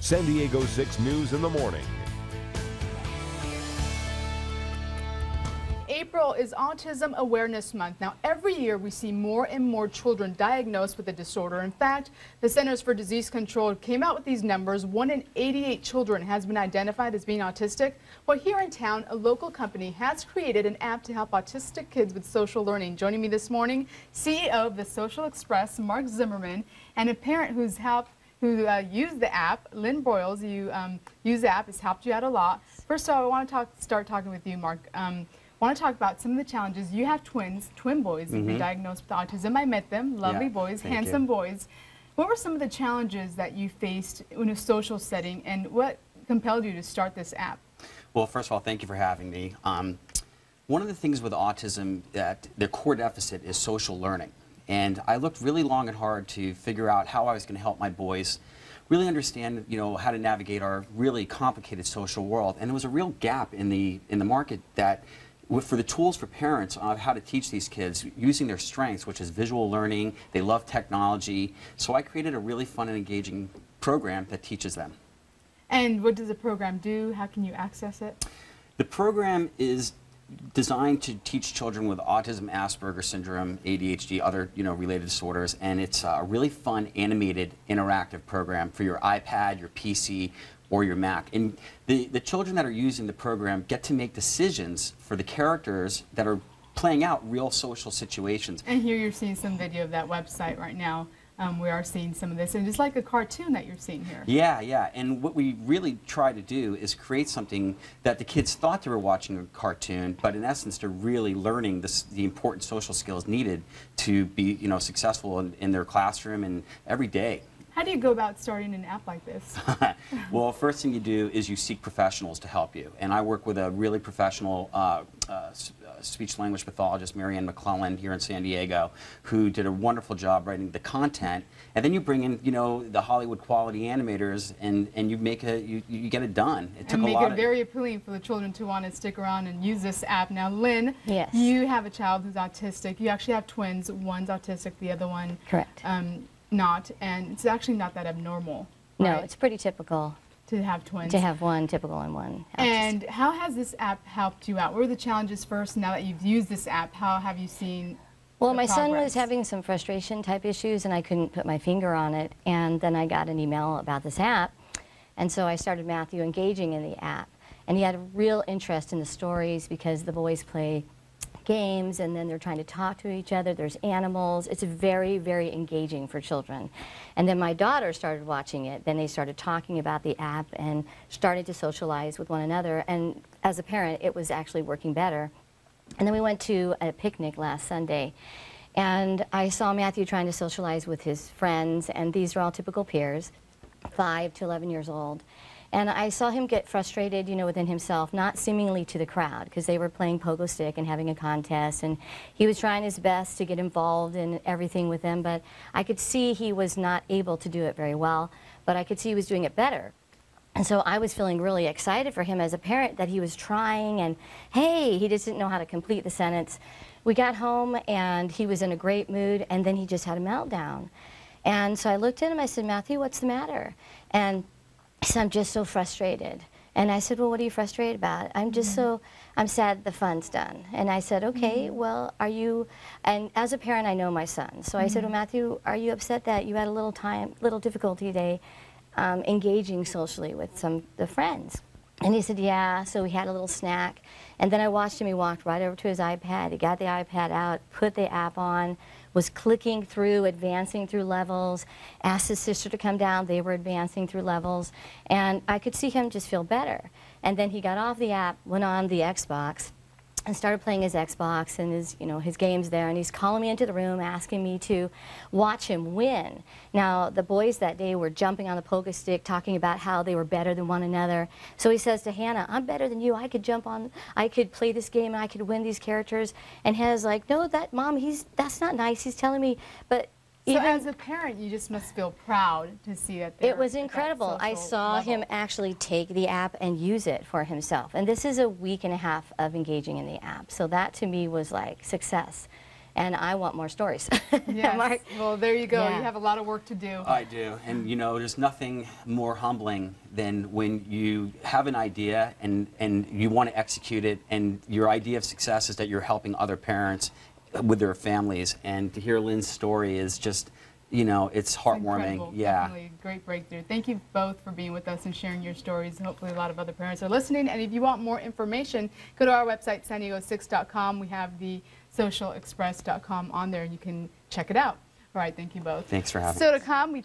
San Diego 6 News in the morning. April is Autism Awareness Month. Now, every year we see more and more children diagnosed with the disorder. In fact, the Centers for Disease Control came out with these numbers. 1 in 88 children has been identified as being autistic. Well, here in town, a local company has created an app to help autistic kids with social learning. Joining me this morning, CEO of the Social Express, Mark Zimmerman, and a parent who used the app, Lynn Broyles. You use the app, it's helped you out a lot. First of all, I want to start talking with you, Mark. I want to talk about some of the challenges. You have twin boys who've been diagnosed with autism. I met them, lovely boys, handsome boys. What were some of the challenges that you faced in a social setting, and what compelled you to start this app? Well, first of all, thank you for having me. One of the things with autism, that their core deficit is social learning. And I looked really long and hard to figure out how I was going to help my boys really understand, how to navigate our really complicated social world. And there was a real gap in the market that for the tools for parents on how to teach these kids using their strengths, which is visual learning. They love technology. So I created a really fun and engaging program that teaches them. And what does the program do? How can you access it? The program is designed to teach children with autism, Asperger's syndrome, ADHD, other related disorders, and it's a really fun, animated, interactive program for your iPad, your PC, or your Mac. And the children that are using the program get to make decisions for the characters that are playing out real social situations. And here you're seeing some video of that website right now. We are seeing some of this, and it's like a cartoon that you're seeing here. Yeah. And what we really try to do is create something that the kids thought they were watching a cartoon, but in essence they're really learning the important social skills needed to be successful in their classroom and every day. How do you go about starting an app like this? Well, first thing you do is you seek professionals to help you. And I work with a really professional speech-language pathologist, Marianne McClellan, here in San Diego, who did a wonderful job writing the content. And then you bring in, the Hollywood quality animators, and you get it done. It took a lot. Make it very appealing for the children to want to stick around and use this app. Now, Lynn, yes, you have a child who's autistic. You actually have twins. One's autistic, the other one correct. Not, and it's actually not that abnormal. No, right? It's pretty typical to have twins. To have one typical and one autistic. And how has this app helped you out? What were the challenges first? Now that you've used this app, how have you seen Well, my progress? son was having some frustration type issues, and I couldn't put my finger on it. And then I got an email about this app, and so I started Matthew engaging in the app. And he had a real interest in the stories because the boys play games, and then they're trying to talk to each other. There's animals. It's very, very engaging for children. And then my daughter started watching it. Then they started talking about the app and started to socialize with one another. And as a parent, it was actually working better. And then we went to a picnic last Sunday, and I saw Matthew trying to socialize with his friends, and these are all typical peers, 5 to 11 years old. And I saw him get frustrated, within himself, not seemingly to the crowd, because they were playing pogo stick and having a contest, and he was trying his best to get involved in everything with them, but I could see he was not able to do it very well, but I could see he was doing it better. And so I was feeling really excited for him as a parent that he was trying, and hey, he just didn't know how to complete the sentence. We got home, and he was in a great mood, and then he just had a meltdown. And so I looked at him, I said, Matthew, what's the matter? And he said, I'm just so frustrated. And I said, well, what are you frustrated about? I'm just I'm sad the fun's done. And I said, okay, well, are you, and as a parent, I know my son. So I said, well, Matthew, are you upset that you had a little difficulty today engaging socially with some of the friends? And he said, yeah. So we had a little snack. And then I watched him. He walked right over to his iPad. He got the iPad out, put the app on, was clicking through, advancing through levels, asked his sister to come down. They were advancing through levels. And I could see him just feel better. And then he got off the app, went on the Xbox, and started playing his Xbox and his games there, and he's calling me into the room asking me to watch him win. Now, the boys that day were jumping on the pogo stick, talking about how they were better than one another. So he says to Hannah, I'm better than you. I could jump on, I could play this game, and I could win these characters. And Hannah's like, no, Mom, that's not nice. He's telling me, but so as a parent, you just must feel proud to see that. It was incredible. I saw him actually take the app and use it for himself. And this is a week and a half of engaging in the app. So that to me was like success. and I want more stories. Yes. Mark? Well, there you go. Yeah. You have a lot of work to do. I do, and you know, there's nothing more humbling than when you have an idea and you want to execute it, and your idea of success is that you're helping other parents with their families, and to hear Lynn's story is just, you know, it's heartwarming. Incredible. Yeah. Definitely a great breakthrough. Thank you both for being with us and sharing your stories. Hopefully a lot of other parents are listening. And if you want more information, go to our website, san6.com. We have the socialexpress.com on there, and you can check it out. All right, thank you both. Thanks for having me. So to come, we